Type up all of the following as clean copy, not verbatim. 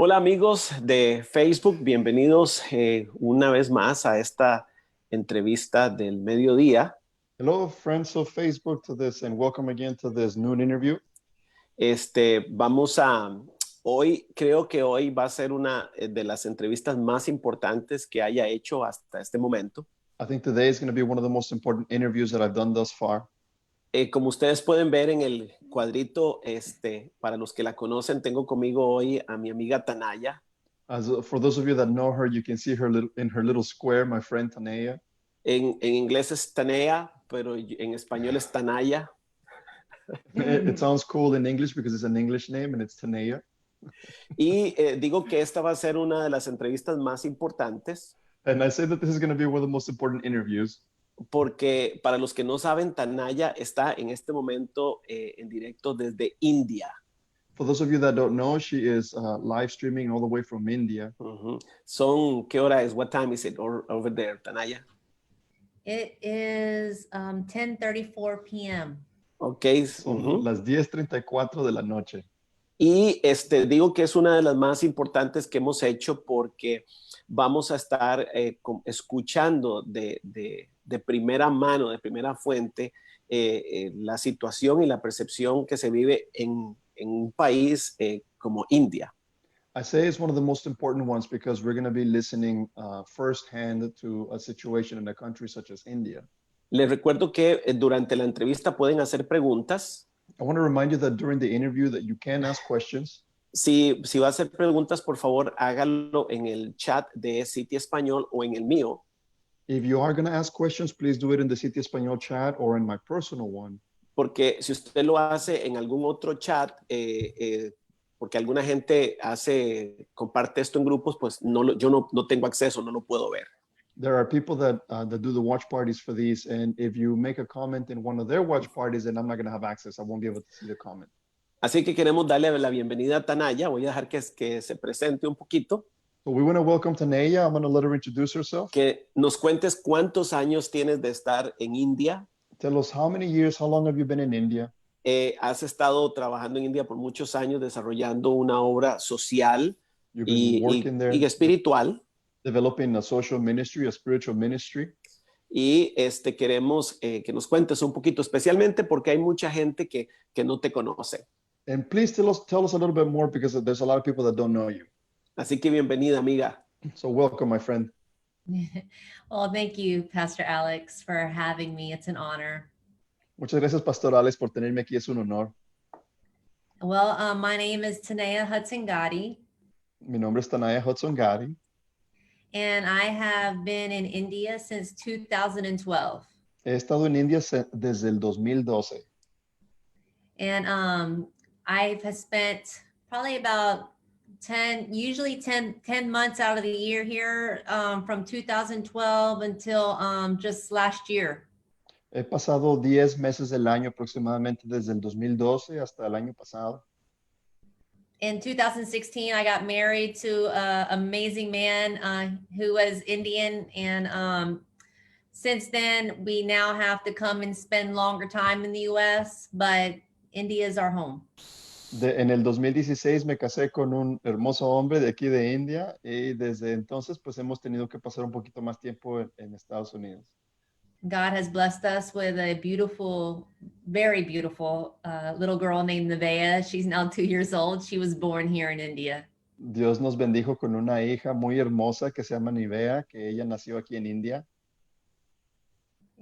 Hola amigos de Facebook, bienvenidos una vez más a esta entrevista del mediodía. Hello, friends of Facebook, to this, and welcome again to this noon interview. Creo que hoy va a ser una de las entrevistas más importantes que haya hecho hasta este momento. I think today is going to be one of the most important interviews that I've done thus far. Como ustedes pueden ver en el cuadrito, para los que la conocen, tengo conmigo hoy a mi amiga Tanaya. For those of you that know her, you can see her in her little square, my friend Tanaya. En inglés es Tanea, pero en español es Tanaya. It sounds cool in English because it's an English name and it's Tanaya. Y digo que esta va a ser una de las entrevistas más importantes And I say that this is going to be one of the most important interviews porque para los que no saben, Tanaya está en este momento en directo desde India. For those of you that don't know, she is live streaming all the way from India. ¿Qué hora es? What time is it over there, Tanaya? It is 10:34 p.m. Ok. Son las 10:34 de la noche. Y digo que es una de las más importantes que hemos hecho porque vamos a estar escuchando de primera mano, de primera fuente, la situación y la percepción que se vive en un país como India. I say it's one of the most important ones because we're going to be listening firsthand to a situation in a country such as India. Les recuerdo que durante la entrevista pueden hacer preguntas. I want to remind you that during the interview that you can ask questions. Si va a hacer preguntas, por favor, hágalo en el chat de City Español o en el mío. If you are going to ask questions, please do it in the City Español chat or in my personal one. Porque si usted lo hace en algún otro chat, porque alguna gente comparte esto en grupos, pues yo no tengo acceso, no lo puedo ver. There are people that do the watch parties for these, and if you make a comment in one of their watch parties, then I'm not going to have access. I won't be able to see the comment. Así que queremos darle la bienvenida a Tanaya. Voy a dejar que se presente un poquito. So we want to welcome Tanaya. I'm going to let her introduce herself. Que nos cuentes cuántos años tienes de estar en India. Tell us how long have you been in India? Has estado trabajando en India por muchos años desarrollando una obra social y espiritual. Developing a social ministry, a spiritual ministry. Y queremos que nos cuentes un poquito, especialmente porque hay mucha gente que no te conoce. And please tell us a little bit more because there's a lot of people that don't know you. Así que bienvenida, amiga. So welcome, my friend. Well, thank you, Pastor Alex, for having me. It's an honor. Muchas gracias, Pastor Alex, por tenerme aquí. Es un honor. Well, my name is Tanaya Hudson Gotti. Mi nombre es Tanaya Hudson Gotti. And I have been in India since 2012. He estado en India desde el 2012. And I have spent probably about 10 months out of the year here from 2012 until just last year. He pasado 10 meses del año aproximadamente desde el 2012 hasta el año pasado. In 2016, I got married to an amazing man who was Indian. And since then, we now have to come and spend longer time in the U.S., but India is our home. En el 2016 me casé con un hermoso hombre de aquí de India y desde entonces pues hemos tenido que pasar un poquito más tiempo en Estados Unidos. God has blessed us with a beautiful, very beautiful little girl named Nevaeh. She's now 2 years old. She was born here in India. Dios nos bendijo con una hija muy hermosa que se llama Nevaeh, que ella nació aquí en India.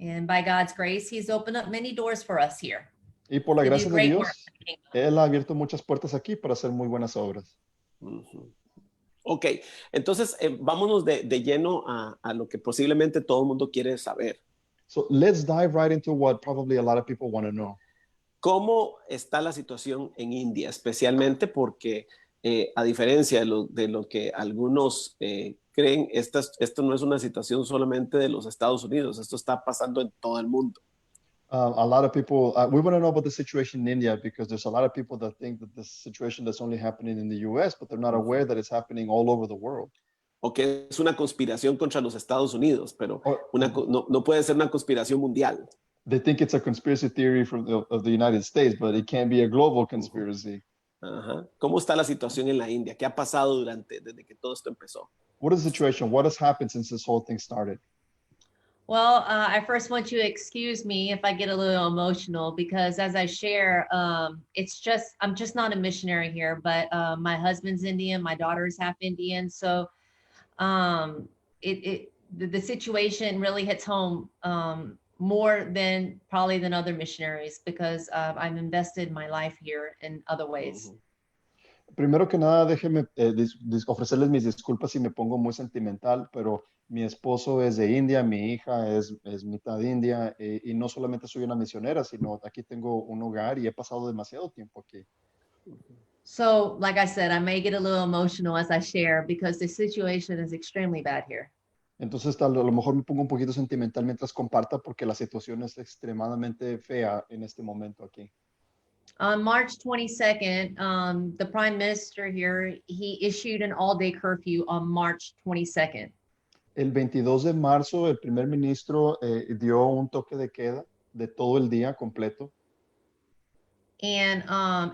And by God's grace, He's opened up many doors for us here. Y por la gracia de Dios, Él ha abierto muchas puertas aquí para hacer muy buenas obras. Ok, entonces vámonos de lleno a lo que posiblemente todo el mundo quiere saber. So let's dive right into what probably a lot of people want to know. ¿Cómo está la situación en India? Especialmente porque a diferencia de lo que algunos creen, esto no es una situación solamente de los Estados Unidos, esto está pasando en todo el mundo. A lot of people, we want to know about the situation in India because there's a lot of people that think that this situation that's only happening in the US, but they're not aware that it's happening all over the world. O que es una conspiración contra los Estados Unidos, pero no puede ser una conspiración mundial. They think it's a conspiracy theory of the United States, but it can be a global conspiracy. Ajá. ¿Cómo está la situación en la India? ¿Qué ha pasado desde que todo esto empezó? What is the situation? What has happened since this whole thing started? Well, I first want you to excuse me if I get a little emotional because as I share, I'm just not a missionary here, but my husband's Indian, my daughter is half Indian. So the situation really hits home more than probably than other missionaries because I'm invested my life here in other ways. Ujú. Primero que nada, déjenme ofrecerles mis disculpas si me pongo muy sentimental, pero mi esposo es de India, mi hija es mitad india, y no solamente soy una misionera, sino aquí tengo un hogar y he pasado demasiado tiempo aquí. So, like I said, I may get a little emotional as I share because the situation is extremely bad here. Entonces, a lo mejor me pongo un poquito sentimental mientras comparta porque la situación es extremadamente fea en este momento aquí. On March 22nd, the Prime Minister here, he issued an all-day curfew on March 22nd. El 22 de marzo, el primer ministro dio un toque de queda de todo el día completo. And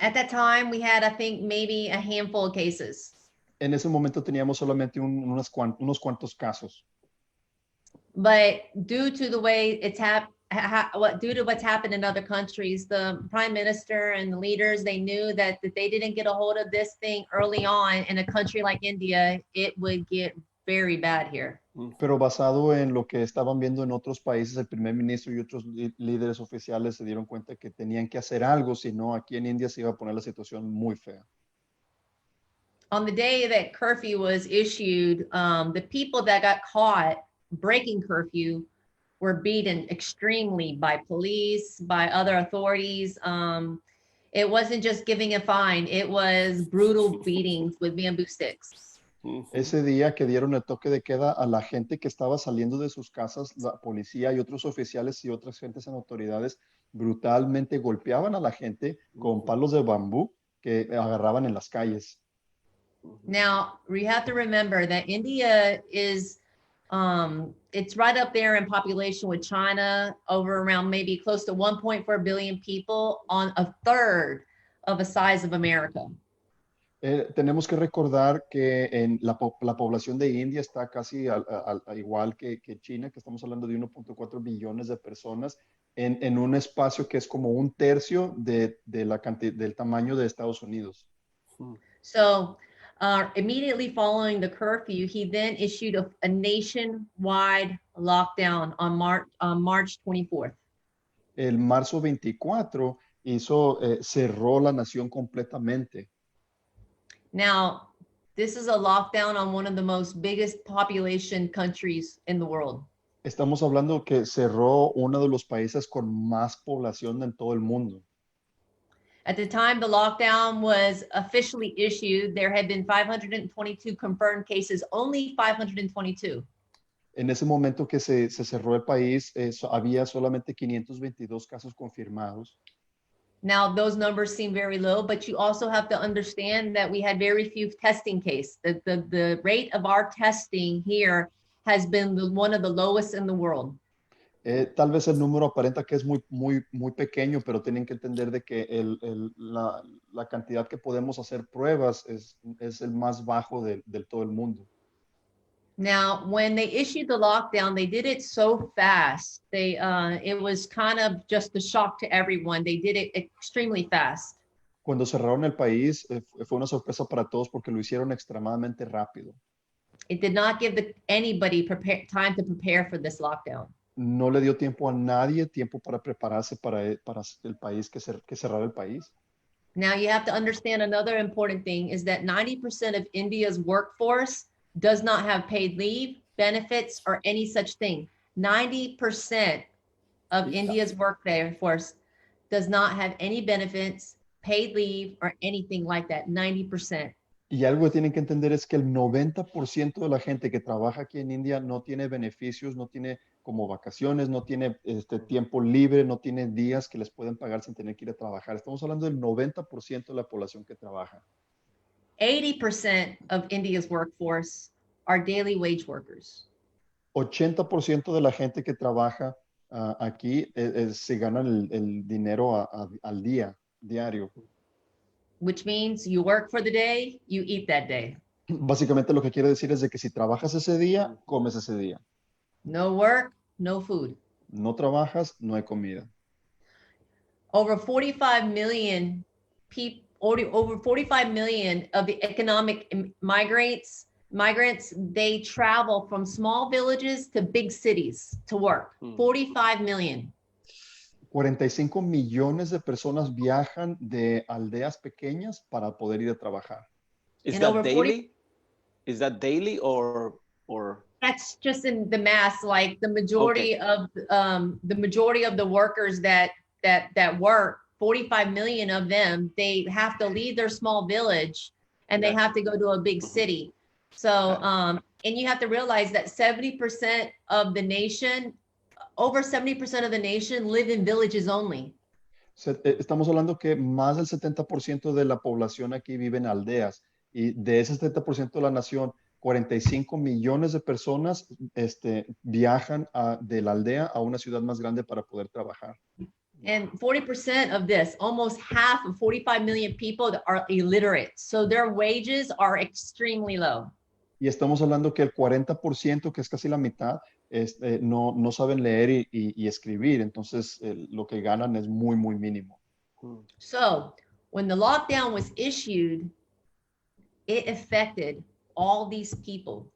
at that time, we had, I think, maybe a handful of cases. En ese momento teníamos solamente unos cuantos casos. But due to the way it's due to what's happened in other countries, the Prime Minister and the leaders, they knew that if they didn't get a hold of this thing early on in a country like India, it would get very bad here. Pero basado en lo que estaban viendo en otros países, el primer ministro y otros líderes oficiales se dieron cuenta que tenían que hacer algo, si no aquí en India se iba a poner la situación muy fea. On the day that curfew was issued, the people that got caught breaking curfew were beaten extremely by police, by other authorities. It wasn't just giving a fine, it was brutal beatings with bamboo sticks. Ese día que dieron el toque de queda a la gente que estaba saliendo de sus casas, la policía y otros oficiales y otras gentes en autoridades brutalmente golpeaban a la gente con palos de bambú que agarraban en las calles. Now, we have to remember that India is, it's right up there in population with China, over around maybe close to 1.4 billion people on a third of the size of America. Tenemos que recordar que en la población de India está casi igual que China, que estamos hablando de 1.4 billones de personas en un espacio que es como un tercio del tamaño de Estados Unidos. So immediately following the curfew, he then issued a nationwide lockdown on March 24th. El marzo 24 cerró la nación completamente. Now, this is a lockdown on one of the most biggest population countries in the world. Estamos hablando que cerró uno de los países con más población en todo el mundo. At the time the lockdown was officially issued, there had been 522 confirmed cases, only 522. En ese momento que se cerró el país, había solamente 522 casos confirmados. Now, those numbers seem very low, but you also have to understand that we had very few testing cases. The rate of our testing here has been one of the lowest in the world. Tal vez el número aparenta que es muy pequeño, pero tienen que entender de que la cantidad que podemos hacer pruebas es el más bajo del todo el mundo. Now, when they issued the lockdown, they did it so fast. It was kind of just a shock to everyone. They did it extremely fast. Cuando cerraron el país, fue una sorpresa para todos porque lo hicieron extremadamente rápido. It did not give anybody time to prepare for this lockdown. No le dio tiempo a nadie, tiempo para prepararse para el país, que cerrar el país. Now, you have to understand another important thing is that 90% of India's workforce does not have paid leave, benefits, or any such thing. 90% of India's workforce does not have any benefits, paid leave, or anything like that. 90%. Y algo que tienen que entender es que el 90% de la gente que trabaja aquí en India no tiene beneficios, no tiene como vacaciones, no tiene tiempo libre, no tiene días que les pueden pagar sin tener que ir a trabajar. Estamos hablando del 90% de la población que trabaja. 80% of India's workforce are daily wage workers. 80% de la gente que trabaja aquí se ganan el dinero al día, diario. which means you work for the day, you eat that day. Básicamente lo que quiere decir es de que si trabajas ese día, comes ese día. No work, no food. No trabajas, no hay comida. Over 45 million people, over 45 million of the economic migrants, they travel from small villages to big cities to work. 45 million. 45 millones de personas viajan de aldeas pequeñas para poder ir a trabajar. Is And that over 40 daily? Is that daily or? That's just in the mass, like the majority of the workers that work, 45 million of them, they have to leave their small village and they have to go to a big city. So, and you have to realize that 70% of the nation, over 70% of the nation live in villages only. Estamos hablando que más del 70% de la población aquí vive en aldeas y de ese 70% de la nación, 45 millones de personas viajan de la aldea a una ciudad más grande para poder trabajar. And 40% of this, almost half of 45 million people are illiterate. So their wages are extremely low. Y estamos hablando que el 40%, que es casi la mitad, no saben leer y escribir. Entonces, lo que ganan es muy, muy mínimo. So when the lockdown was issued, it affected all these people.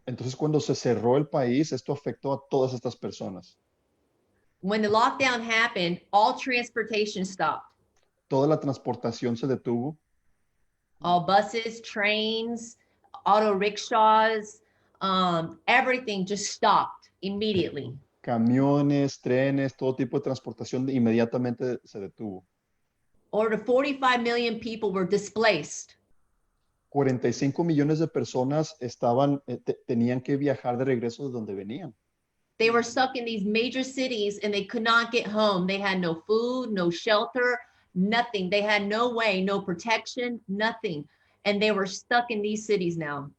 Entonces, cuando se cerró el país, esto afectó a todas estas personas. When the lockdown happened, all transportation stopped. Toda la transportación se detuvo. All buses, trains, auto rickshaws, everything just stopped immediately. Camiones, trenes, todo tipo de transportación inmediatamente se detuvo. Over 45 million people were displaced. 45 millones de personas tenían que viajar de regreso de donde venían. They were stuck in these major cities and they could not get home. They had no food, no shelter, nothing. They had no way, no protection, nothing. And they were stuck in these cities now.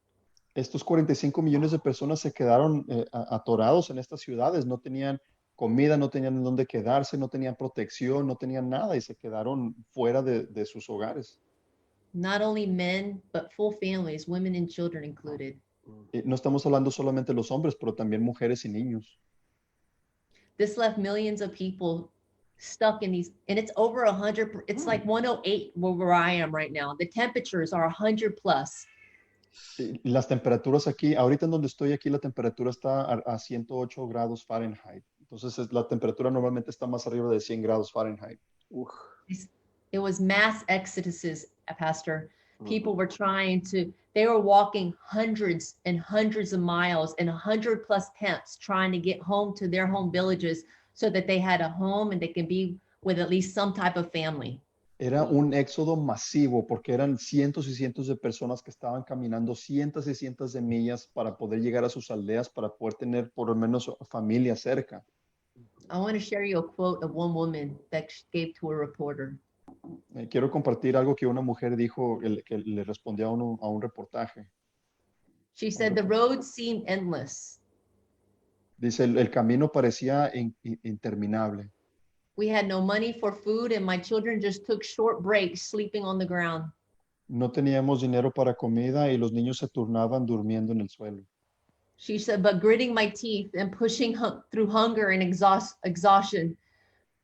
Estos 45 millones de personas se quedaron atorados en estas ciudades. No tenían comida, no tenían dónde quedarse, no tenían protección, no tenían nada y se quedaron fuera de sus hogares. Not only men, but full families, women and children included. No estamos hablando solamente de los hombres, pero también mujeres y niños. This left millions of people stuck in these, and it's over 100, it's like 108 where I am right now. The temperatures are 100 plus. Las temperaturas aquí, ahorita en donde estoy aquí, la temperatura está a 108 grados Fahrenheit. Entonces, la temperatura normalmente está más arriba de 100 grados Fahrenheit. It was mass exoduses, Pastor. People were they were walking hundreds and hundreds of miles in 100 plus tents trying to get home to their home villages so that they had a home and they can be with at least some type of family. Era un éxodo masivo porque eran cientos y cientos de personas que estaban caminando cientos y cientos de millas para poder llegar a sus aldeas, para poder tener por lo menos familia cerca. I want to share you a quote of one woman that she gave to a reporter. Quiero compartir algo que una mujer dijo, que le respondió a un reportaje. She said, the road seemed endless. Dice, el camino parecía interminable. We had no money for food and my children just took short breaks sleeping on the ground. No teníamos dinero para comida y los niños se turnaban durmiendo en el suelo. She said, but gritting my teeth and pushing through hunger and exhaustion,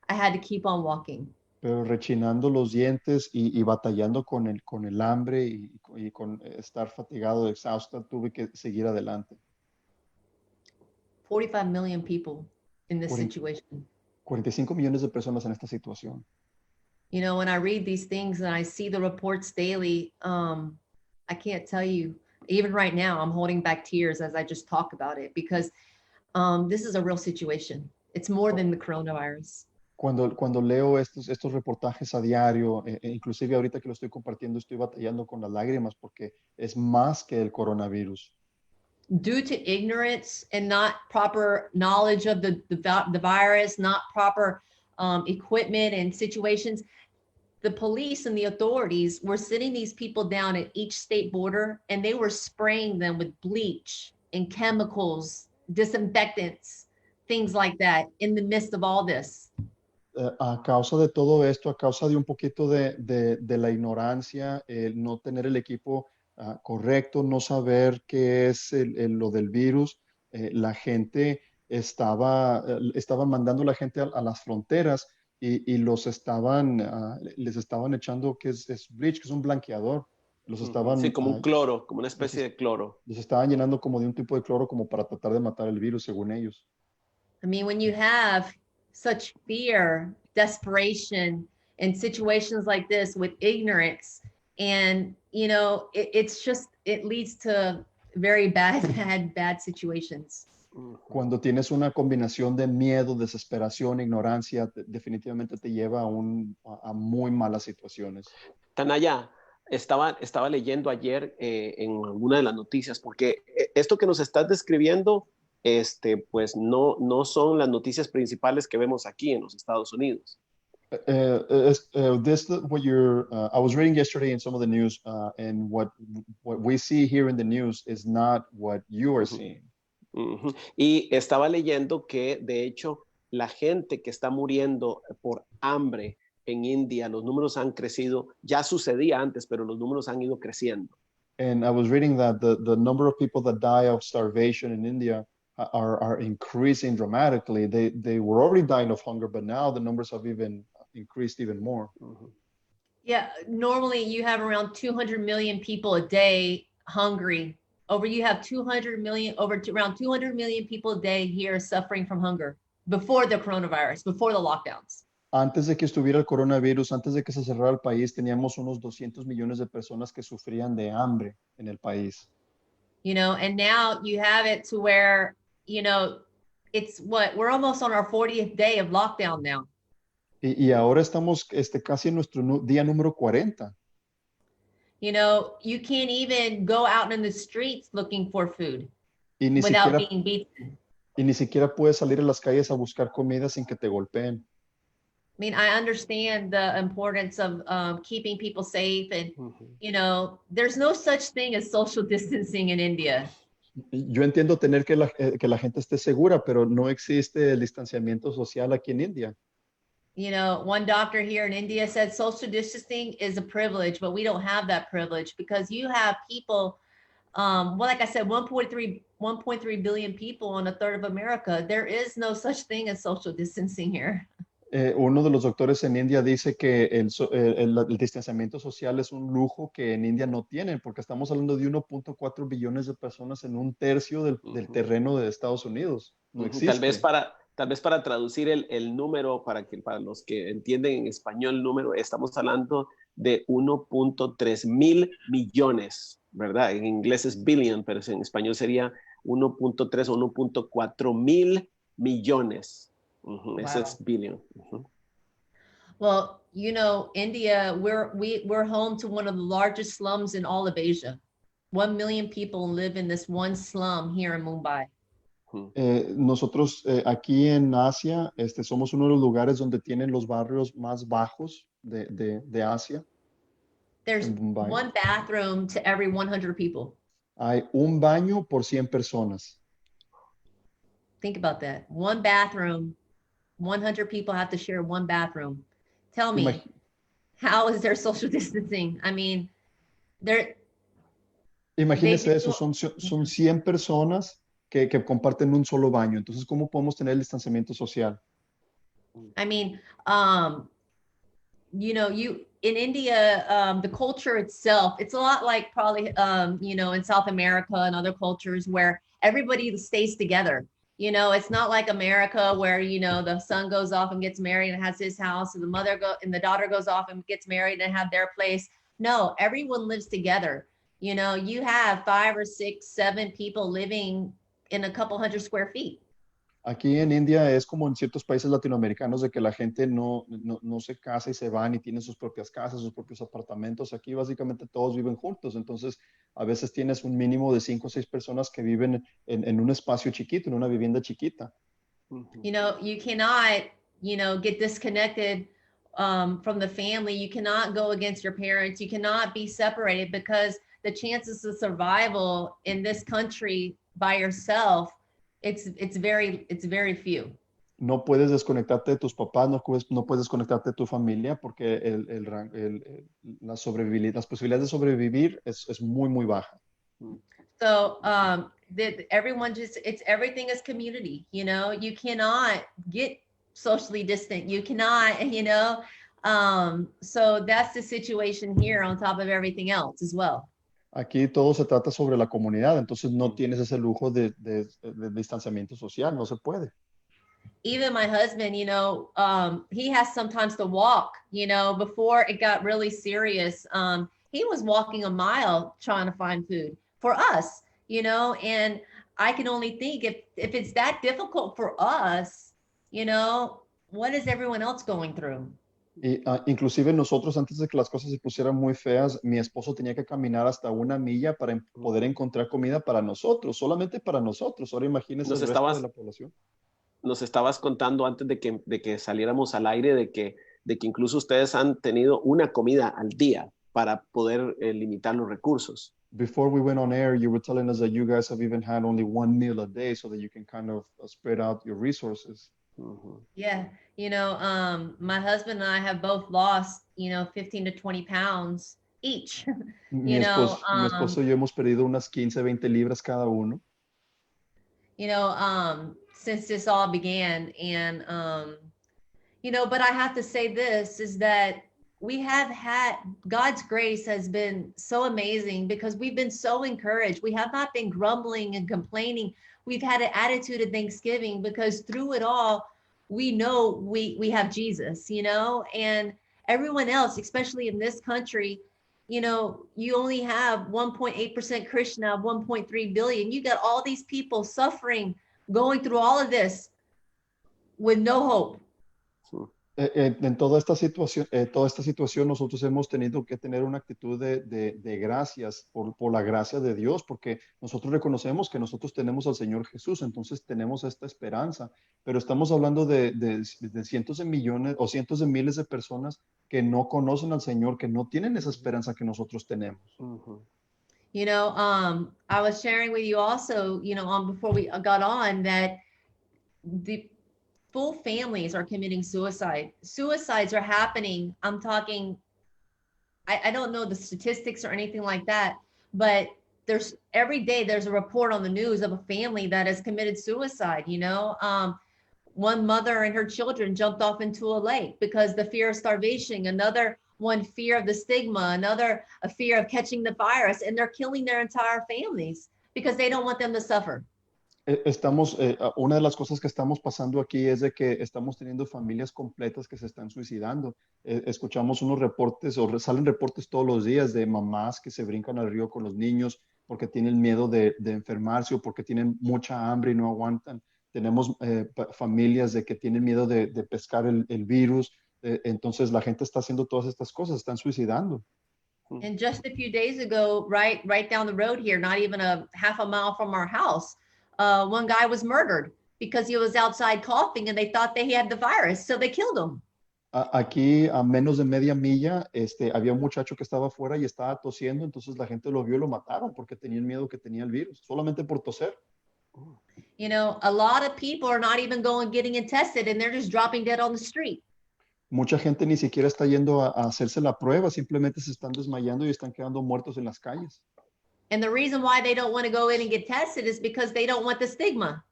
I had to keep on walking. Pero rechinando los dientes y batallando con el hambre y con estar fatigado, exhausta, tuve que seguir adelante. 45 million people in this situation. 45 millones de personas en esta situación. You know, when I read these things and I see the reports daily, I can't tell you, even right now, I'm holding back tears as I just talk about it because this is a real situation. It's more than the coronavirus. Cuando leo estos reportajes a diario, inclusive ahorita que lo estoy compartiendo, estoy batallando con las lágrimas porque es más que el coronavirus. Due to ignorance and not proper knowledge of the virus, not proper equipment and situations, the police and the authorities were sitting these people down at each state border and they were spraying them with bleach and chemicals, disinfectants, things like that in the midst of all this. A causa de todo esto, a causa de un poquito de la ignorancia, el no tener el equipo correcto, no saber qué es lo del virus, la gente estaba mandando a la gente a las fronteras y les estaban echando que es bleach, que es un blanqueador. Los Sí, estaban, como un cloro, como una les, especie de cloro. les estaban llenando como de un tipo de cloro como para tratar de matar el virus, según ellos. I mean, when you have such fear, desperation, and situations like this with ignorance, and it leads to very bad, bad situations. Cuando tienes una combinación de miedo, desesperación, ignorancia, definitivamente te lleva a muy malas situaciones. Tanaya, estaba leyendo ayer en alguna de las noticias, porque esto que nos estás describiendo, pues no son las noticias principales que vemos aquí en los Estados Unidos. I was reading yesterday in some of the news, and what we see here in the news is not what you are seeing. Y estaba leyendo que, de hecho, la gente que está muriendo por hambre en India, los números han crecido, ya sucedía antes, pero los números han ido creciendo. And I was reading that the number of people that die of starvation in India are increasing dramatically. They were already dying of hunger, but now the numbers have even increased even more. Yeah, normally you have around 200 million people a day hungry. You have 200 million, around 200 million people a day here suffering from hunger before the coronavirus, before the lockdowns. Antes de que estuviera el coronavirus, antes de que se cerrara el país, teníamos unos 200 millones de personas que sufrían de hambre en el país. And now you have it to where, we're almost on our 40th day of lockdown now. Y ahora estamos casi en nuestro día número 40. You can't even go out in the streets looking for food without being beaten. Y ni siquiera puedes salir a las calles a buscar comida sin que te golpeen. I mean, I understand the importance of keeping people safe and, there's no such thing as social distancing in India. Yo entiendo tener que la gente esté segura, pero no existe el distanciamiento social aquí en India. One doctor here in India said social distancing is a privilege, but we don't have that privilege because you have people, like I said, 1.3 billion people on a third of America. There is no such thing as social distancing here. Uno de los doctores en India dice que el distanciamiento social es un lujo que en India no tienen, porque estamos hablando de 1.4 billones de personas en un tercio del terreno de Estados Unidos. No existe. Tal vez para traducir el número, para los que entienden en español el número, estamos hablando de 1.3 mil millones, ¿verdad? En inglés es billion, pero en español sería 1.3 o 1.4 mil millones. Wow. Ese es billion. Well, India, we're home to one of the largest slums in all of Asia. 1 million people live in this one slum here in Mumbai. Nosotros aquí en Asia somos uno de los lugares donde tienen los barrios más bajos de Asia. There's one bathroom to every 100 people. Hay un baño por 100 personas. Think about that. One bathroom, 100 people have to share one bathroom. Tell me, how is there social distancing? I mean, Imagínese eso, son 100 personas que comparten un solo baño. Entonces, ¿cómo podemos tener el distanciamiento social? I mean, in India, the culture itself, it's a lot like probably, in South America and other cultures where everybody stays together. It's not like America where, the son goes off and gets married and has his house, and the daughter goes off and gets married and have their place. No, everyone lives together. You have 5 or 6, 7 people living in a couple hundred square feet. Aquí en India es como en ciertos países latinoamericanos de que la gente no se casa y se van y tienen sus propias casas, sus propios apartamentos. Aquí básicamente todos viven juntos. Entonces, a veces tienes un mínimo de 5 o 6 personas que viven en un espacio chiquito, en una vivienda chiquita. You cannot, get disconnected from the family. You cannot go against your parents. You cannot be separated because the chances of survival in this country by yourself, it's very few. No puedes desconectarte de tus papás, no puedes desconectarte de tu familia porque las posibilidades de sobrevivir es muy, muy baja. So everyone it's everything is community, you know, you cannot get socially distant. You cannot, you know, so that's the situation here on top of everything else as well. Aquí todo se trata sobre la comunidad, entonces no tienes ese lujo de distanciamiento social, no se puede. Even my husband, you know, he has sometimes to walk, you know, before it got really serious. He was walking a mile trying to find food for us, you know, and I can only think if it's that difficult for us, you know, what is everyone else going through? Y inclusive nosotros, antes de que las cosas se pusieran muy feas, mi esposo tenía que caminar hasta 1 milla para poder encontrar comida para nosotros, solamente para nosotros. Ahora imagínense el resto de la población. Nos estabas contando antes de que saliéramos al aire de que incluso ustedes han tenido una comida al día para poder limitar los recursos. Before we went on air, you were telling us that you guys have even had only 1 meal a day so that you can kind of spread out your resources. Yeah, you know, my husband and I have both lost, you know, 15 to 20 pounds each. Mi esposo y yo hemos perdido unas 15, 20 libras cada uno. You know, since this all began, and you know, but I have to say this is that we have had God's grace has been so amazing because we've been so encouraged. We have not been grumbling and complaining. We've had an attitude of thanksgiving because through it all, we know we have Jesus, you know, and everyone else, especially in this country, you know, you only have 1.8% Christian out of 1.3 billion. You got all these people suffering, going through all of this with no hope. En toda esta situación nosotros hemos tenido que tener una actitud de gracias por la gracia de Dios, porque nosotros reconocemos que nosotros tenemos al Señor Jesús, entonces tenemos esta esperanza, pero estamos hablando de cientos de millones o cientos de miles de personas que no conocen al Señor, que no tienen esa esperanza que nosotros tenemos. You know, I was sharing with you also, you know, before we got on that the full families are committing suicide. Suicides are happening. I'm talking, I don't know the statistics or anything like that, but there's every day there's a report on the news of a family that has committed suicide. You know, one mother and her children jumped off into a lake because the fear of starvation, another one fear of the stigma, another a fear of catching the virus, and they're killing their entire families because they don't want them to suffer. Una de las cosas que estamos pasando aquí es de que estamos teniendo familias completas que se están suicidando. Escuchamos unos reportes o salen reportes todos los días de mamás que se brincan al río con los niños porque tienen miedo de enfermarse o porque tienen mucha hambre y no aguantan. Tenemos familias de que tienen miedo de pescar el virus. Entonces la gente está haciendo todas estas cosas, están suicidando. And just a few days ago, right down the road here, not even a half a mile from our house, one guy was murdered because he was outside coughing and they thought they had the virus, so they killed him. Aquí a menos de media milla, había un muchacho que estaba afuera y estaba tosiendo, entonces la gente lo vio y lo mataron porque tenían miedo que tenía el virus, solamente por toser. You know, a lot of people are not even getting it tested and they're just dropping dead on the street. Mucha gente ni siquiera está yendo a hacerse la prueba, simplemente se están desmayando y están quedando muertos en las calles. And the reason why they don't want to go in and get tested is because they don't want the stigma.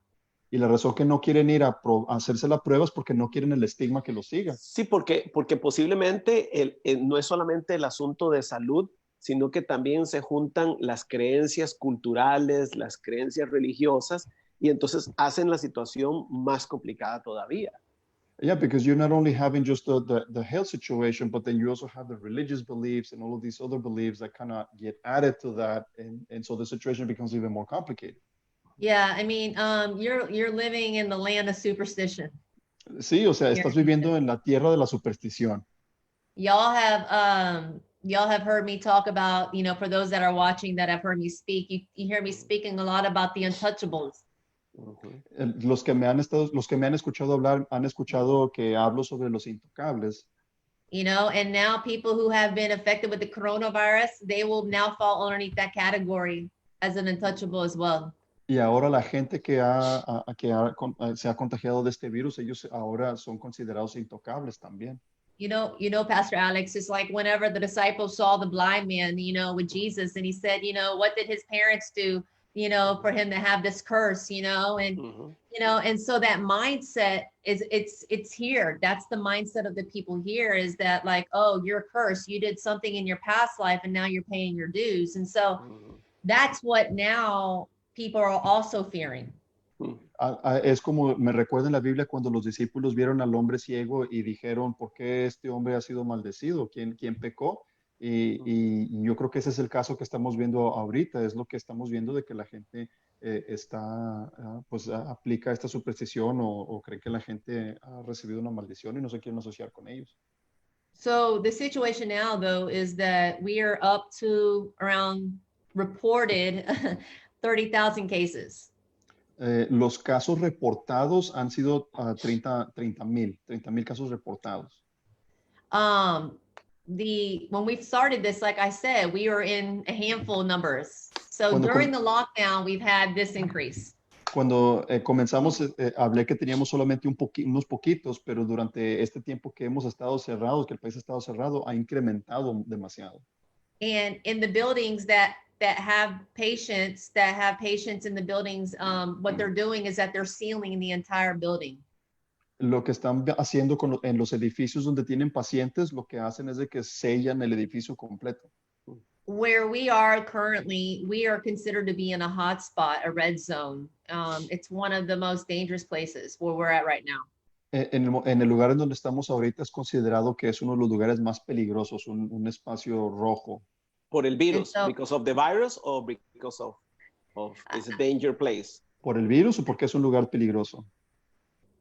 Y la razón que no quieren ir a hacerse la prueba es porque no quieren el estigma que los siga. Sí, porque posiblemente no es solamente el asunto de salud, sino que también se juntan las creencias culturales, las creencias religiosas, y entonces hacen la situación más complicada todavía. Yeah, because you're not only having just the health situation, but then you also have the religious beliefs and all of these other beliefs that kind of get added to that, and so the situation becomes even more complicated. Yeah, I mean, you're living in the land of superstition. Sí, o sea, estás viviendo en la tierra de la superstición. Y'all have heard me talk about, you know, for those that are watching that have heard me speak, you hear me speaking a lot about the untouchables. Los que me han escuchado hablar han escuchado que hablo sobre los intocables. You know, and now people who have been affected with the coronavirus, they will now fall underneath that category as an untouchable as well. Y ahora la gente se ha contagiado de este virus, ellos ahora son considerados intocables también. Pastor Alex, it's like whenever the disciples saw the blind man, with Jesus, and he said, what did his parents do, for him to have this curse, and, and so that mindset it's here. That's the mindset of the people here, is that like, oh, you're cursed. You did something in your past life and now you're paying your dues. And so that's what now people are also fearing. Es como me recuerda en la Biblia cuando los discípulos vieron al hombre ciego y dijeron, ¿por qué este hombre ha sido maldecido? ¿Quién pecó? Y yo creo que ese es el caso que estamos viendo ahorita, es lo que estamos viendo de que la gente aplica esta superstición o cree que la gente ha recibido una maldición y no se quieren asociar con ellos. So the situation now, though, is that we are up to around reported 30,000 cases. Los casos reportados han sido 30,000 casos reportados. When we started this, like I said, we were in a handful of numbers. So during the lockdown, we've had this increase. Cuando comenzamos, hablé que teníamos solamente unos poquitos, pero durante este tiempo que hemos estado cerrados, que el país ha estado cerrado, ha incrementado demasiado. And in the buildings that have patients in the buildings, what they're doing is that they're sealing the entire building. Lo que están haciendo en los edificios donde tienen pacientes, lo que hacen es de que sellan el edificio completo. Where we are currently, we are considered to be in a hot spot, a red zone. It's one of the most dangerous places where we're at right now. En el lugar en donde estamos ahorita es considerado que es uno de los lugares más peligrosos, un espacio rojo. Por el virus, because of the virus or because of it's a danger place? ¿Por el virus o porque es un lugar peligroso?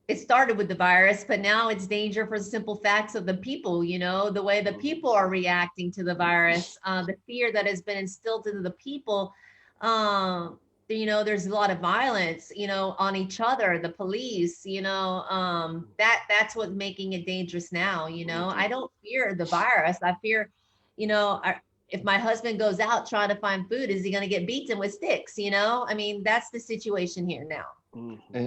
It started with the virus, but now it's danger for the simple facts of the people, the way the people are reacting to the virus, the fear that has been instilled into the people. There's a lot of violence, on each other, the police, that's what's making it dangerous now, I don't fear the virus. I fear, if my husband goes out trying to find food, is he going to get beaten with sticks? I mean, that's the situation here now.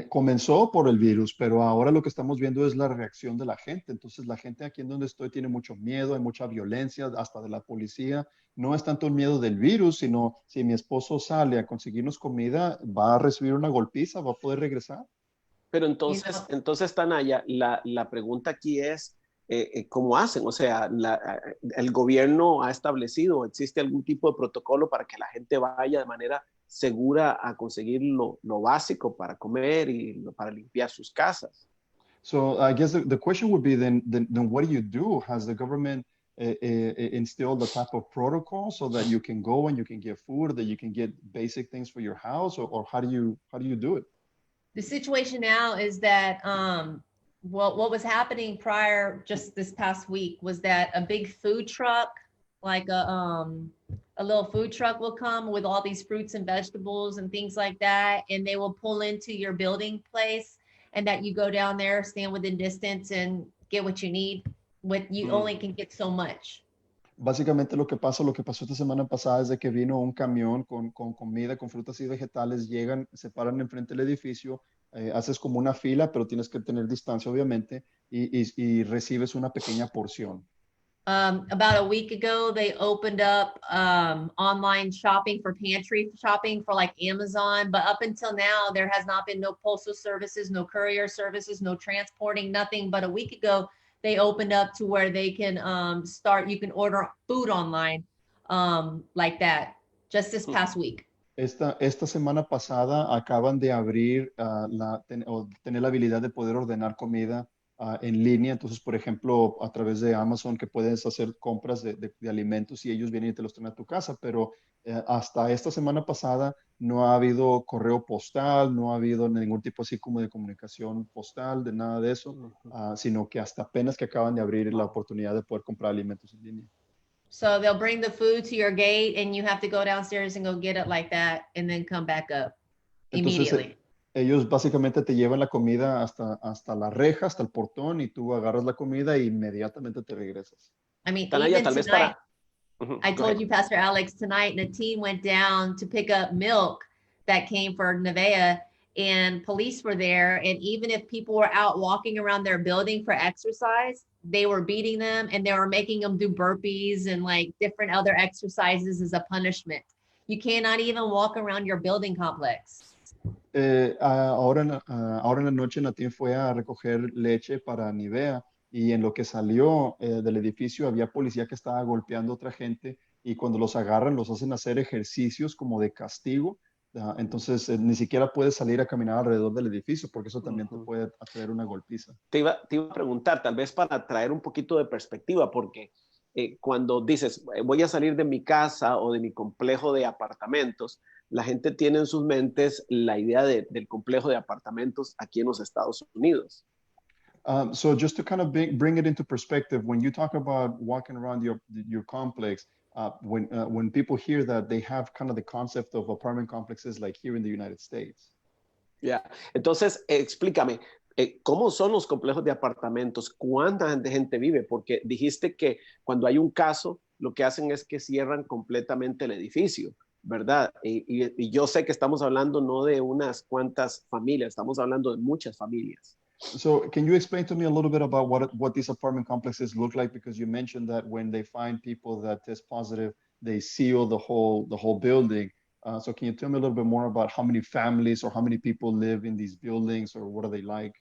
Comenzó por el virus, pero ahora lo que estamos viendo es la reacción de la gente. Entonces la gente aquí en donde estoy tiene mucho miedo, hay mucha violencia, hasta de la policía. No es tanto el miedo del virus, sino si mi esposo sale a conseguirnos comida, va a recibir una golpiza, va a poder regresar. Pero entonces Tanaya, la pregunta aquí es, ¿cómo hacen? O sea, el gobierno ha establecido, ¿existe algún tipo de protocolo para que la gente vaya de manera segura a conseguir lo básico para comer y para limpiar sus casas? So I guess the question would be then what do you do? Has the government instilled the type of protocol so that you can go and you can get food, that you can get basic things for your house, or how do you do it? The situation now is that what was happening prior, just this past week, was that a big food truck, like a little food truck will come with all these fruits and vegetables and things like that, and they will pull into your building place, and that you go down there, stand within distance, and get what you need. You only can get so much. Básicamente lo que pasó esta semana pasada es de que vino un camión con comida, con frutas y vegetales, llegan, se paran enfrente del edificio, haces como una fila, pero tienes que tener distancia obviamente, y recibes una pequeña porción. About a week ago, they opened up online shopping for pantry shopping for like Amazon, but up until now, there has not been no postal services, no courier services, no transporting, nothing. But a week ago, they opened up to where they can you can order food online like that, just this past week. Esta semana pasada acaban de abrir tener la habilidad de poder ordenar comida en línea. Entonces, por ejemplo, a través de Amazon, que puedes hacer compras de alimentos y ellos vienen y te los traen a tu casa, pero hasta esta semana pasada no ha habido correo postal, no ha habido ningún tipo así como de comunicación postal, de nada de eso, sino que hasta apenas que acaban de abrir la oportunidad de poder comprar alimentos en línea. So they'll bring the food to your gate and you have to go downstairs and go get it like that and then come back up immediately. Entonces, ellos básicamente te llevan la comida hasta la reja, hasta el portón, y tú agarras la comida e inmediatamente te regresas. I mean, even tonight, I told you, Pastor Alex, tonight Natine went down to pick up milk that came for Nevea, and police were there. And even if people were out walking around their building for exercise, they were beating them and they were making them do burpees and like different other exercises as a punishment. You cannot even walk around your building complex. Ahora en la noche Natín fue a recoger leche para Nivea y en lo que salió del edificio había policía que estaba golpeando a otra gente y cuando los agarran los hacen hacer ejercicios como de castigo. Entonces ni siquiera puedes salir a caminar alrededor del edificio porque eso también te puede hacer una golpiza. Te iba a preguntar, tal vez para traer un poquito de perspectiva, porque cuando dices voy a salir de mi casa o de mi complejo de apartamentos, la gente tiene en sus mentes la idea del complejo de apartamentos aquí en los Estados Unidos. So just to kind of bring it into perspective, when you talk about walking around your complex, when people hear that, they have kind of the concept of apartment complexes like here in the United States. Yeah. Entonces, explícame, ¿cómo son los complejos de apartamentos? ¿Cuánta gente vive? Porque dijiste que cuando hay un caso, lo que hacen es que cierran completamente el edificio, ¿verdad? Y yo sé que estamos hablando no de unas cuantas familias, estamos hablando de muchas familias. So can you explain to me a little bit about what these apartment complexes look like? Because you mentioned that when they find people that test positive, they seal the whole building. So can you tell me a little bit more about how many families or how many people live in these buildings or what are they like?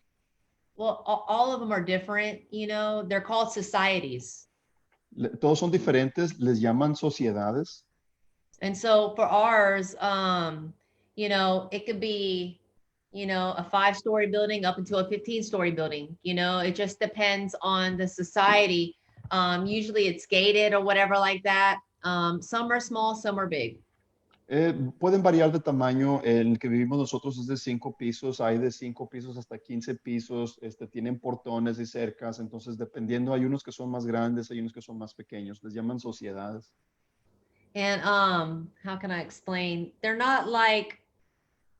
Well, all of them are different, you know, they're called societies. Todos son diferentes, les llaman sociedades. And so for ours, you know, it could be, you know, a 5-story building up into a 15-story building. You know, it just depends on the society. Usually it's gated or whatever like that. Some are small, some are big. Pueden variar de tamaño. El que vivimos nosotros es de 5 pisos. Hay de 5 pisos hasta 15 pisos. Tienen portones y cercas. Entonces, dependiendo, hay unos que son más grandes, hay unos que son más pequeños. Les llaman sociedades. And how can I explain? They're not like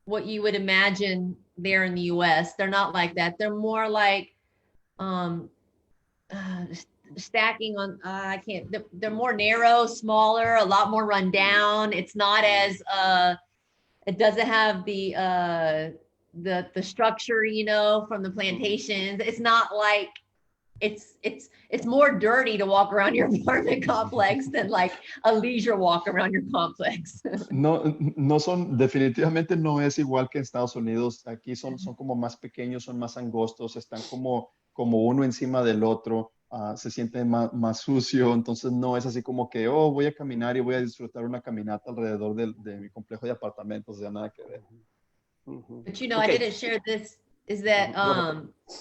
what you would imagine there in the US. They're not like that. They're more like stacking on, they're more narrow, smaller, a lot more run down. It's not as, it doesn't have the structure, you know, from the plantations. It's not like, it's more dirty to walk around your apartment complex than like a leisure walk around your complex. No son, definitivamente no es igual que en Estados Unidos. Aquí son como más pequeños, son más angostos, están como uno encima del otro, se siente más sucio, entonces no es así como que, oh, voy a caminar y voy a disfrutar una caminata alrededor de mi complejo de apartamentos, o sea, nada que ver. But you know, okay. I didn't share this. Is that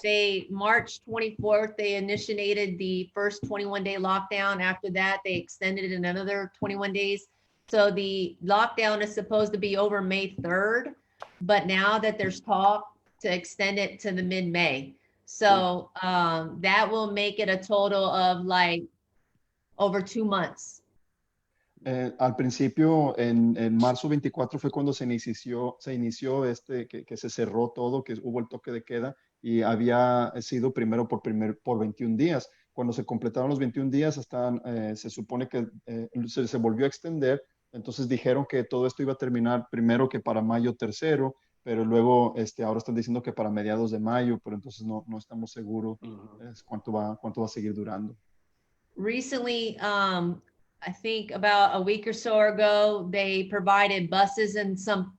they March 24th, they initiated the first 21-day lockdown. After that, they extended it another 21 days. So the lockdown is supposed to be over May 3rd, but now that there's talk to extend it to the mid-May. So that will make it a total of like over 2 months. Al principio, en marzo 24 fue cuando se inició que se cerró todo, que hubo el toque de queda y había sido primero por 21 días. Cuando se completaron los 21 días, se supone que se volvió a extender. Entonces dijeron que todo esto iba a terminar primero que para mayo 3º, pero luego ahora están diciendo que para mediados de mayo, pero entonces no estamos seguros cuánto va a seguir durando. Recently, I think about a week or so ago, they provided buses and some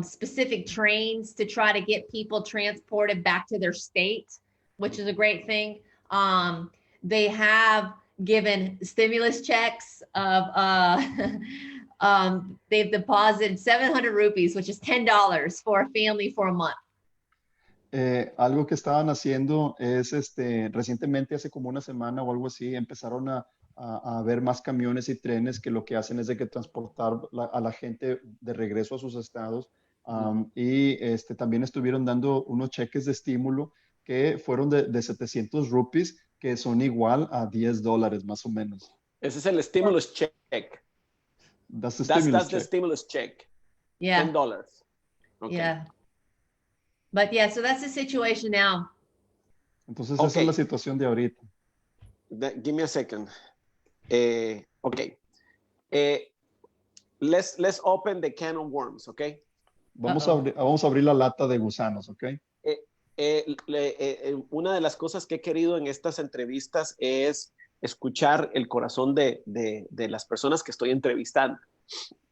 specific trains to try to get people transported back to their state, which is a great thing. They have given stimulus checks of, they've deposited 700 rupees, which is $10 for a family for a month. Algo que estaban haciendo es, recientemente, hace como una semana o algo así, empezaron a ver más camiones y trenes que lo que hacen es de que transportar a la gente de regreso a sus estados. Y también estuvieron dando unos cheques de estímulo que fueron de 700 rupees, que son igual a $10 más o menos. Ese es el stimulus check. That's the stimulus check. Yeah. $10. Okay. Yeah. But yeah, so that's the situation now. Entonces esa es la situación de ahorita. Give me a second. Ok. let's open the can of worms, okay? Vamos a abrir la lata de gusanos, ¿ok? Una de las cosas que he querido en estas entrevistas es escuchar el corazón de las personas que estoy entrevistando.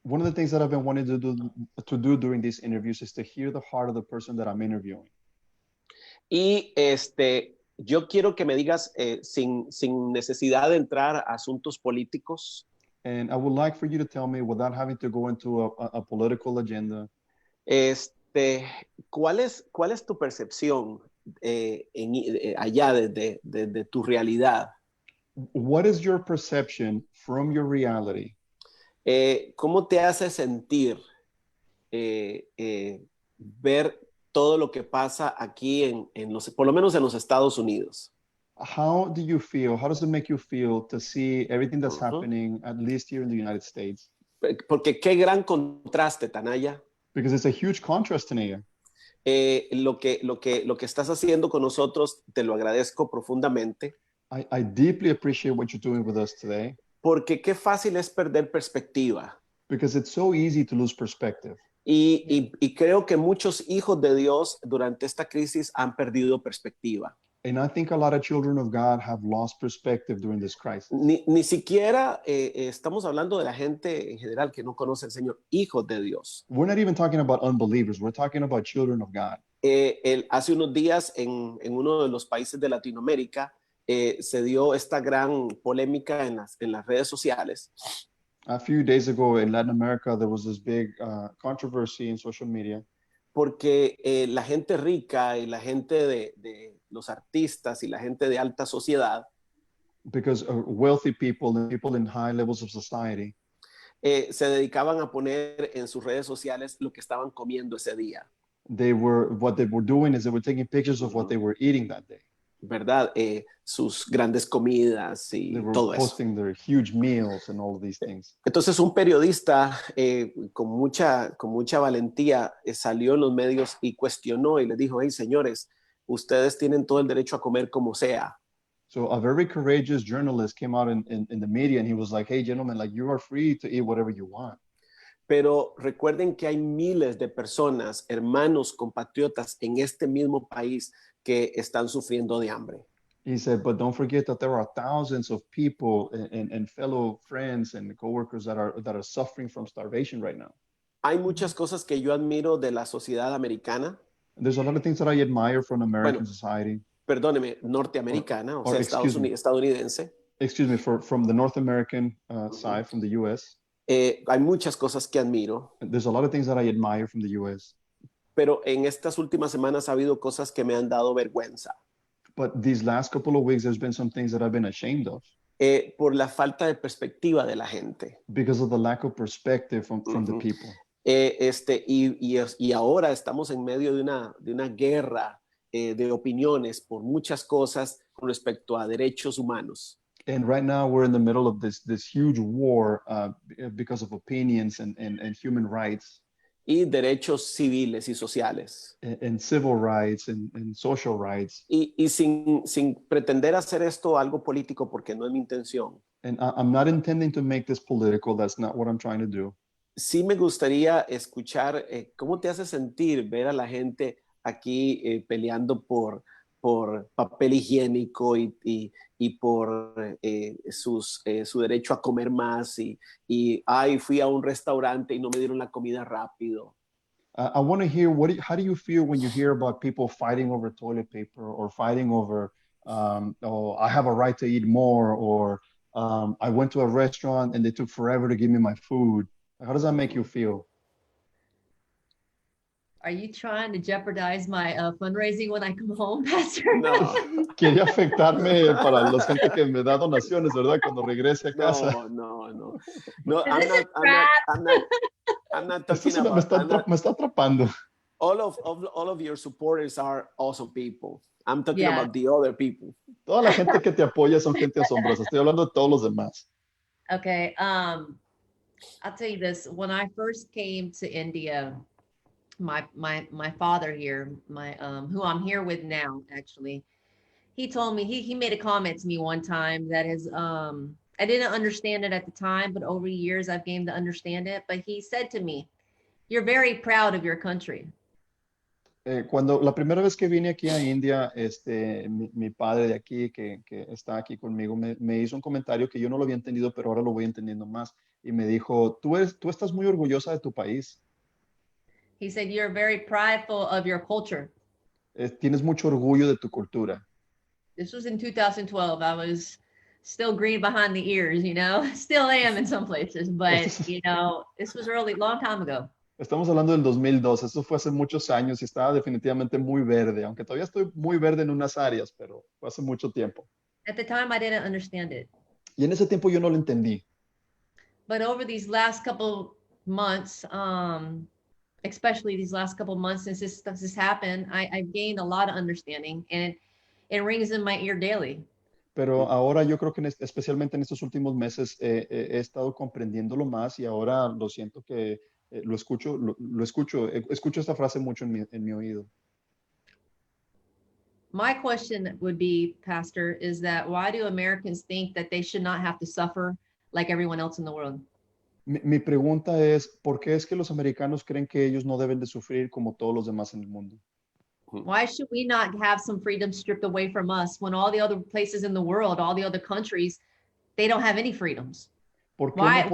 One of the things that I've been wanting to do during these interviews is to hear the heart of the person that I'm interviewing. Y yo quiero que me digas sin necesidad de entrar a asuntos políticos. And I would like for you to tell me, without having to go into a political agenda, ¿cuál es tu percepción allá de tu realidad? what is your perception from your reality? ¿Cómo te hace sentir ver todo lo que pasa aquí por lo menos en los Estados Unidos? How do you feel? How does it make you feel to see everything that's happening, at least here in the United States? Porque qué gran contraste, Tanaya. Because it's a huge contrast, Tanaya. Lo que estás haciendo con nosotros, te lo agradezco profundamente. I deeply appreciate what you're doing with us today. Porque qué fácil es perder perspectiva. Because it's so easy to lose perspective. Y creo que muchos hijos de Dios durante esta crisis han perdido perspectiva. And I think a lot of children of God have lost perspective during this crisis. Ni siquiera estamos hablando de la gente en general que no conoce al Señor, hijos de Dios. We're not even talking about unbelievers. We're talking about children of God. Hace unos días en uno de los países de Latinoamérica se dio esta gran polémica en las redes sociales. A few days ago in Latin America, there was this big controversy in social media. Porque la gente rica y la gente de los artistas y la gente de alta sociedad, because wealthy people and people in high levels of society, se dedicaban a poner en sus redes sociales lo que estaban comiendo ese día. what they were doing is they were taking pictures of what they were eating that day. ¿Verdad? Sus grandes comidas y They were todo eso. posting their huge meals and all of these things. Entonces un periodista con mucha valentía salió en los medios y cuestionó y les dijo, hey señores, ustedes tienen todo el derecho a comer como sea. So a very courageous journalist came out in the media and he was like, hey gentlemen, like you are free to eat whatever you want. Pero recuerden que hay miles de personas, hermanos, compatriotas en este mismo país que están sufriendo de hambre. He said, but don't forget that there are thousands of people and fellow friends and coworkers that are suffering from starvation right now. Hay muchas cosas que yo admiro de la sociedad americana. There's a lot of things that I admire from American society. Perdóneme, norteamericana, o sea, estadounidense. Excuse me, from the North American side, from the U.S. Hay muchas cosas que admiro. There's a lot of things that I admire from the U.S. Pero en estas últimas semanas ha habido cosas que me han dado vergüenza. But these last couple of weeks, there's been some things that I've been ashamed of. Por la falta de perspectiva de la gente. Because of the lack of perspective from the people. Y ahora estamos en medio de una guerra de opiniones por muchas cosas con respecto a derechos humanos. And right now we're in the middle of this huge war because of opinions and human rights. Y derechos civiles y sociales. And civil rights and social rights. Y sin pretender hacer esto algo político, porque no es mi intención. And I'm not intending to make this political. That's not what I'm trying to do. Sí me gustaría escuchar cómo te hace sentir ver a la gente aquí peleando por papel higiénico y por su derecho a comer más ay, fui a un restaurante y no me dieron la comida rápido. I want to hear how do you feel when you hear about people fighting over toilet paper or fighting over oh, I have a right to eat more, or I went to a restaurant and they took forever to give me my food. How does that make you feel? Are you trying to jeopardize my fundraising when I come home, Pastor? No. Quería afectarme para la gente que me da donaciones, ¿verdad? Cuando regrese a casa. No, I'm not talking about. Me está atrapando. All of your supporters are awesome people. I'm talking about the other people. Toda la gente que te apoya son gente asombrosa. Estoy hablando de todos los demás. Okay. I'll tell you this. When I first came to India, my father here, who I'm here with now, actually, he told me, he made a comment to me one time that I didn't understand it at the time, but over the years I've gained to understand it. But he said to me, "You're very proud of your country." Cuando la primera vez que vine aquí a India, mi padre de aquí, que está aquí conmigo, me hizo un comentario que yo no lo había entendido, pero ahora lo voy entendiendo más. Y me dijo, tú estás muy orgullosa de tu país. He said, "You're very prideful of your culture." Tienes mucho orgullo de tu cultura. This was in 2012. I was still green behind the ears, you know, still am in some places, but you know, this was long time ago. Estamos hablando del 2002, eso fue hace muchos años y estaba definitivamente muy verde, aunque todavía estoy muy verde en unas áreas, pero fue hace mucho tiempo. At the time, I didn't understand it. Y en ese tiempo yo no lo entendí. But over these last couple months, especially these last couple months since this stuff has happened, I've gained a lot of understanding, and it rings in my ear daily. Pero ahora yo creo que especialmente en estos últimos meses he estado comprendiéndolo más y ahora lo siento que escucho esta frase mucho en mi oído. My question would be, Pastor, is that why do Americans think that they should not have to suffer like everyone else in the world? Mi pregunta es, ¿por qué es que los americanos creen que ellos no deben de sufrir como todos los demás en el mundo? Why should we not have some freedom stripped away from us when all the other places in the world, all the other countries, they don't have any freedoms? Why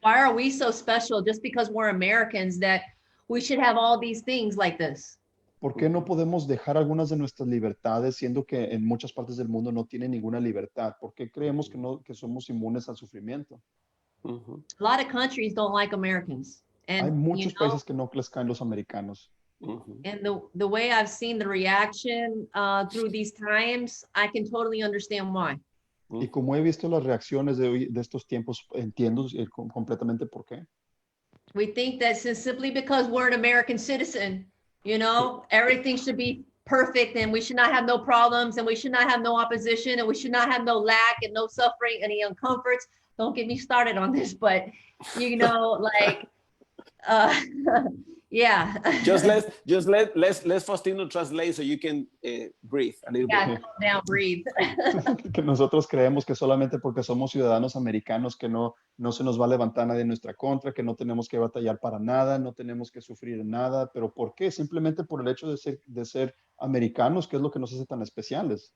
are we so special just because we're Americans that we should have all these things like this? ¿Por qué no podemos dejar algunas de nuestras libertades siendo que en muchas partes del mundo no tienen ninguna libertad? ¿Por qué creemos que somos inmunes al sufrimiento? A lot of countries don't like Americans. And, hay muchos países que no les caen los americanos. And the way I've seen the reaction through these times, I can totally understand why. Y como he visto las reacciones de estos tiempos, entiendo completamente por qué. We think that simply because we're an American citizen, you know, everything should be perfect and we should not have no problems and we should not have no opposition and we should not have no lack and no suffering, any uncomforts. Don't get me started on this, but you know, like, yeah. just let Faustino translate so you can breathe a little bit. Calm down, breathe. Que nosotros creemos que solamente porque somos ciudadanos americanos que no se nos va a levantar nadie en nuestra contra, que no tenemos que batallar para nada, no tenemos que sufrir nada, pero ¿por qué? Simplemente por el hecho de ser americanos, que es lo que nos hace tan especiales.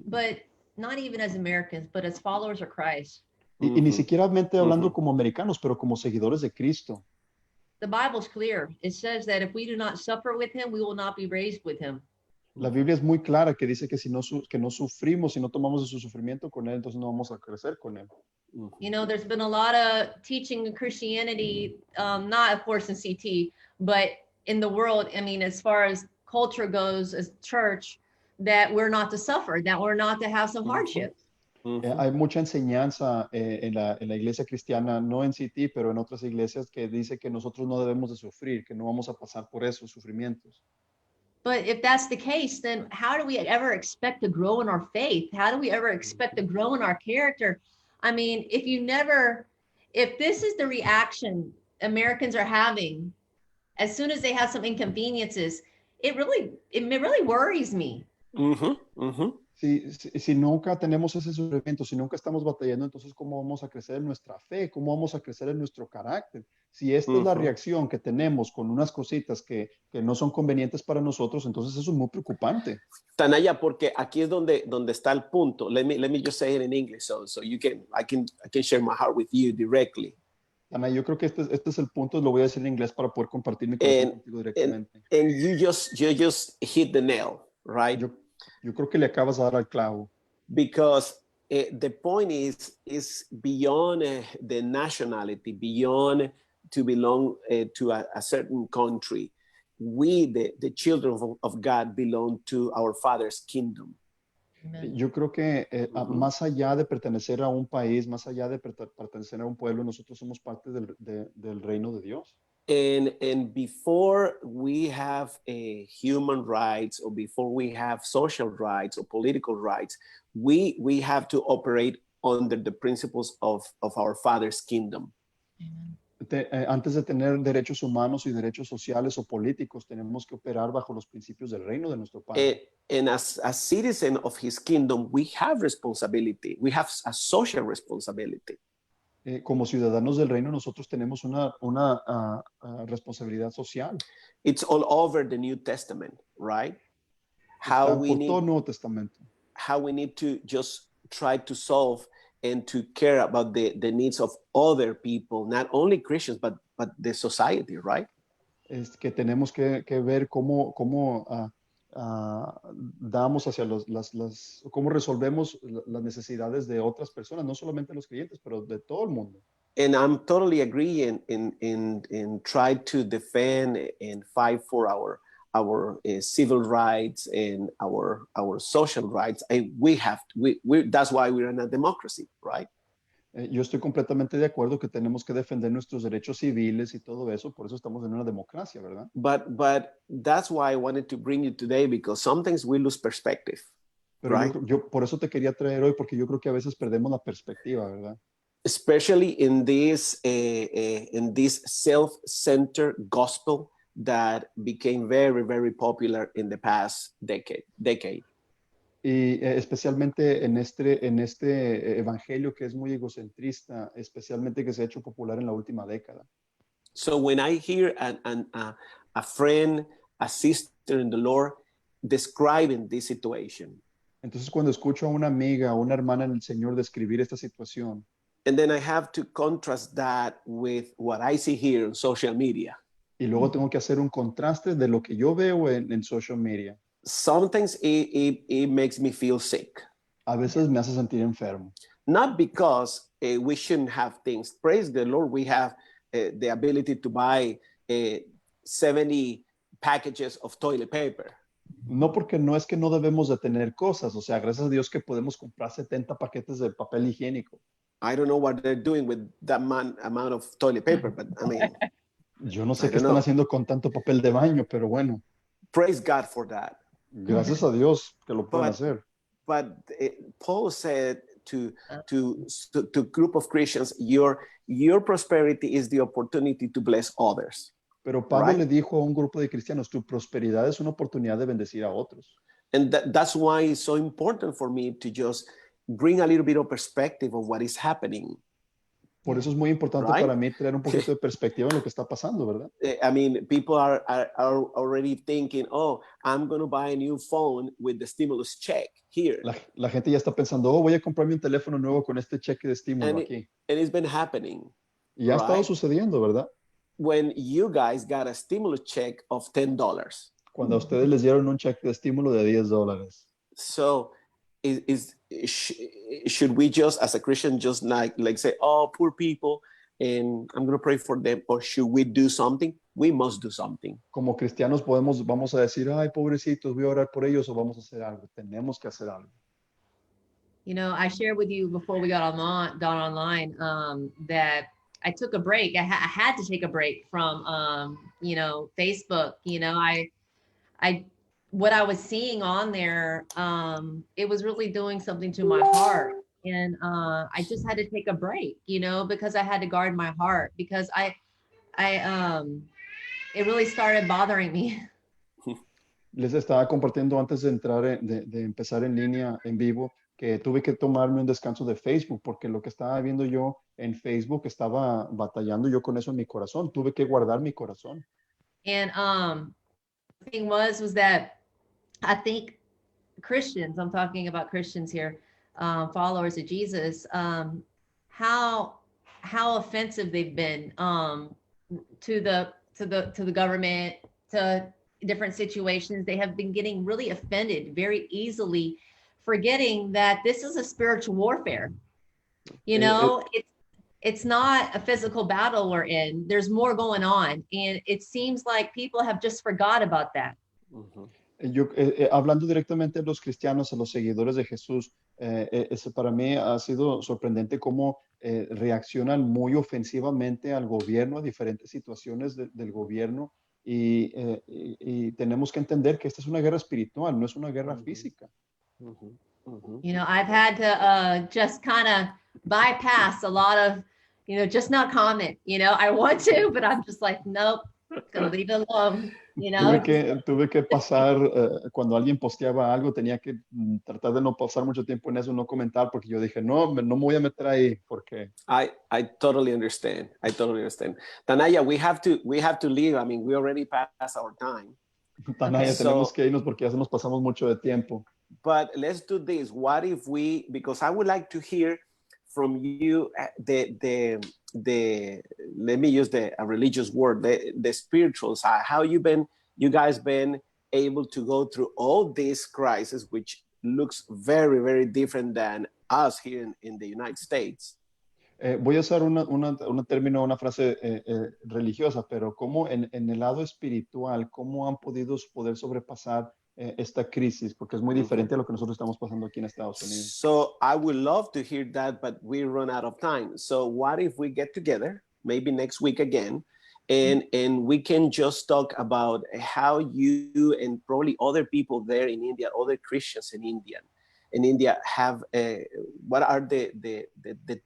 But not even as Americans, but as followers of Christ. Y ni siquiera hablando como americanos, pero como seguidores de Cristo. The Bible's clear. It says that if we do not suffer with him, we will not be raised with him. La Biblia es muy clara que dice que si no sufrimos, si no tomamos de su sufrimiento con él, entonces no vamos a crecer con él. You know, there's been a lot of teaching in Christianity, not of course in CT, but in the world, I mean, as far as culture goes, as church, that we're not to suffer, that we're not to have some hardships. Hay mucha enseñanza en la iglesia cristiana, no en CT, pero en otras iglesias que dice que nosotros no debemos de sufrir, que no vamos a pasar por esos sufrimientos. But if that's the case, then how do we ever expect to grow in our faith? How do we ever expect to grow in our character? I mean, if this is the reaction Americans are having, as soon as they have some inconveniences, it really worries me. Si nunca tenemos ese sufrimiento, si nunca estamos batallando, entonces ¿cómo vamos a crecer en nuestra fe? ¿Cómo vamos a crecer en nuestro carácter? Si esta es la reacción que tenemos con unas cositas que no son convenientes para nosotros, entonces eso es muy preocupante. Tanaya, porque aquí es donde está el punto. Let me just say it in English so I can share my heart with you directly. Tanaya, yo creo que este es el punto, lo voy a decir en inglés para poder compartir mi corazón contigo directamente. And you just hit the nail, right? Yo creo que le acabas de dar al clavo. Because the point is beyond the nationality, beyond to belong to a certain country. We, the children of God, belong to our Father's kingdom. Amen. Yo creo que más allá de pertenecer a un país, más allá de pertenecer a un pueblo, nosotros somos parte del reino de Dios. And before we have human rights or before we have social rights or political rights, we have to operate under the principles of our Father's kingdom. Amen. Antes de tener derechos humanos y derechos sociales o políticos, tenemos que operar bajo los principios del reino de nuestro Padre. And as citizen of his kingdom, we have responsibility. We have a social responsibility. Como ciudadanos del reino, nosotros tenemos una responsabilidad social. It's all over the New Testament, right? Está por todo el Nuevo Testamento. How we need to just try to solve and to care about the needs of other people, not only Christians, but the society, right? Es que tenemos que ver cómo damos hacia cómo resolvemos las necesidades de otras personas, no solamente los creyentes, pero de todo el mundo. And I'm totally agreeing in try to defend and fight for our civil rights and our social rights. And that's why we're in a democracy, right? Yo estoy completamente de acuerdo que tenemos que defender nuestros derechos civiles y todo eso, por eso estamos en una democracia, ¿verdad? But that's why I wanted to bring you today, because sometimes we lose perspective. Pero right? yo por eso te quería traer hoy, porque yo creo que a veces perdemos la perspectiva, ¿verdad? Especially in this self-centered gospel that became very, very popular in the past decade. Y especialmente en este evangelio que es muy egocentrista, especialmente que se ha hecho popular en la última década. So when I hear a friend, a sister in the Lord describing this situation, entonces cuando escucho a una amiga o una hermana en el Señor describir esta situación, and then I have to contrast that with what I see here on social media. Y luego tengo que hacer un contraste de lo que yo veo en social media. Sometimes it makes me feel sick. A veces me hace sentir enfermo. Not because we shouldn't have things. Praise the Lord, we have the ability to buy 70 packages of toilet paper. No, porque no es que no debemos de tener cosas. O sea, gracias a Dios que podemos comprar 70 paquetes de papel higiénico. I don't know what they're doing with that amount of toilet paper, but I mean... Yo no sé qué están haciendo con tanto papel de baño, pero bueno. Praise God for that. Gracias a Dios que lo pueden hacer. But Paul said to group of Christians, your prosperity is the opportunity to bless others. Pero Pablo le dijo a un grupo de cristianos, tu prosperidad es una oportunidad de bendecir a otros. And that's why it's so important for me to just bring a little bit of perspective of what is happening. Por eso es muy importante para mí traer un poquito de perspectiva en lo que está pasando, ¿verdad? I mean, people are already thinking, oh, I'm going to buy a new phone with the stimulus check here. La gente ya está pensando, oh, voy a comprarme un teléfono nuevo con este cheque de estímulo aquí. And it's been happening. Y ha estado sucediendo, ¿verdad? When you guys got a stimulus check of $10. Cuando a ustedes les dieron un cheque de estímulo de $10. So, should we just, as a Christian, just like say, oh, poor people, and I'm going to pray for them, or should we do something? We must do something. Como cristianos vamos a decir, ay, pobrecitos, voy a orar por ellos, o vamos a hacer algo. Tenemos que hacer algo. You know, I shared with you before we got online that I took a break. I had to take a break from, you know, Facebook. You know, what I was seeing on there, it was really doing something to my heart. And I just had to take a break, you know, because I had to guard my heart, because it really started bothering me. Les estaba compartiendo antes de entrar, de empezar en línea, en vivo, que tuve que tomarme un descanso de Facebook, porque lo que estaba viendo yo en Facebook estaba batallando yo con eso en mi corazón. Tuve que guardar mi corazón. And the thing was that I think Christians, I'm talking about Christians here, followers of Jesus, how offensive they've been to the government, to different situations. They have been getting really offended very easily, forgetting that this is a spiritual warfare. You know, it's not a physical battle we're in. There's more going on, and it seems like people have just forgot about that. Mm-hmm. Yo, hablando directamente a los cristianos, a los seguidores de Jesús, para mí ha sido sorprendente cómo reaccionan muy ofensivamente al gobierno, a diferentes situaciones del gobierno, y tenemos que entender que esta es una guerra espiritual, no es una guerra física. You know, I've had to just kind of bypass a lot of, just not comment. I want to, but I'm just like, nope, gonna leave it alone. Tuve que pasar, cuando alguien posteaba algo, tenía que tratar de no pasar mucho tiempo en eso, no comentar, porque yo dije, no me voy a meter ahí, porque... I totally understand. I totally understand. Tanaya, we have to leave. I mean, we already passed our time. Tanaya, tenemos que irnos porque ya nos pasamos mucho de tiempo. But let's do this. What if because I would like to hear from you let me use a religious word, the spiritual side, how you guys been able to go through all this crisis, which looks very, very different than us here in the United States. Voy a usar una frase religiosa, pero ¿cómo en el lado espiritual, cómo han podido poder sobrepasar esta crisis? Porque es muy diferente a lo que nosotros estamos pasando aquí en Estados Unidos. So I would love to hear that, but we run out of time. So what if we get together, maybe next week again, and we can just talk about how you and probably other people there in India, other Christians in India have, what are the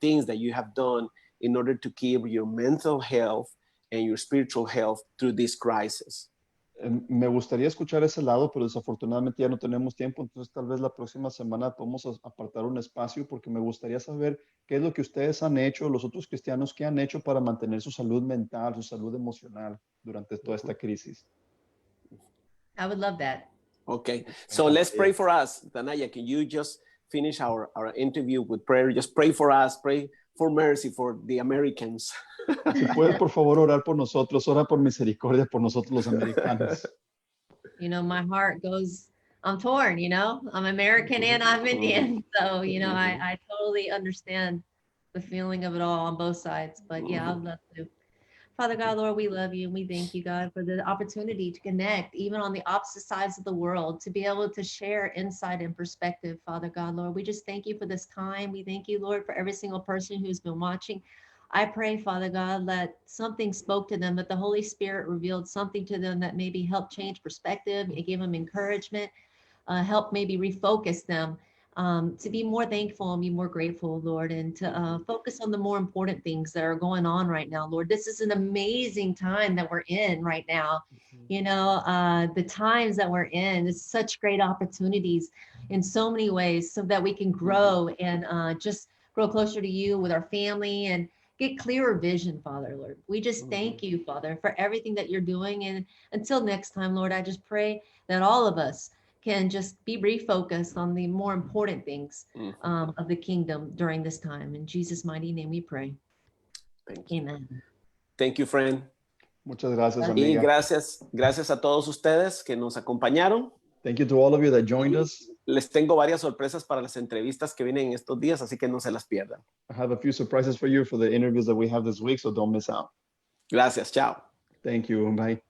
things that you have done in order to keep your mental health and your spiritual health through this crisis? Me gustaría escuchar ese lado, pero desafortunadamente ya no tenemos tiempo, entonces tal vez la próxima semana podemos apartar un espacio porque me gustaría saber qué es lo que ustedes han hecho, los otros cristianos, qué han hecho para mantener su salud mental, su salud emocional durante toda esta crisis. I would love that. Okay, so let's pray for us. Tanaya, can you just finish our interview with prayer? Just pray for us, pray for mercy for the Americans. Si puedes, por favor, orar por nosotros, ora por misericordia por nosotros los americanos. My heart goes, I'm torn, I'm American and I'm Indian. So, I totally understand the feeling of it all on both sides. But yeah, I'd love to. Father God, Lord, we love you and we thank you, God, for the opportunity to connect even on the opposite sides of the world, to be able to share insight and perspective, Father God, Lord. We just thank you for this time. We thank you, Lord, for every single person who's been watching. I pray, Father God, that something spoke to them, that the Holy Spirit revealed something to them that maybe helped change perspective, it gave them encouragement, help maybe refocus them. To be more thankful and be more grateful, Lord, and to focus on the more important things that are going on right now, Lord. This is an amazing time that we're in right now. The times that we're in, it's such great opportunities in so many ways so that we can grow and just grow closer to you with our family and get clearer vision, Father, Lord. We just thank you, Father, for everything that you're doing. And until next time, Lord, I just pray that all of us can just be refocused on the more important things of the kingdom during this time. In Jesus' mighty name we pray. Thank you. Amen. Thank you, friend. Muchas gracias, amiga. Y gracias a todos ustedes que nos acompañaron. Thank you to all of you that joined us. Les tengo varias sorpresas para las entrevistas que vienen en estos días, así que no se las pierdan. I have a few surprises for you for the interviews that we have this week, so don't miss out. Gracias, chao. Thank you, bye.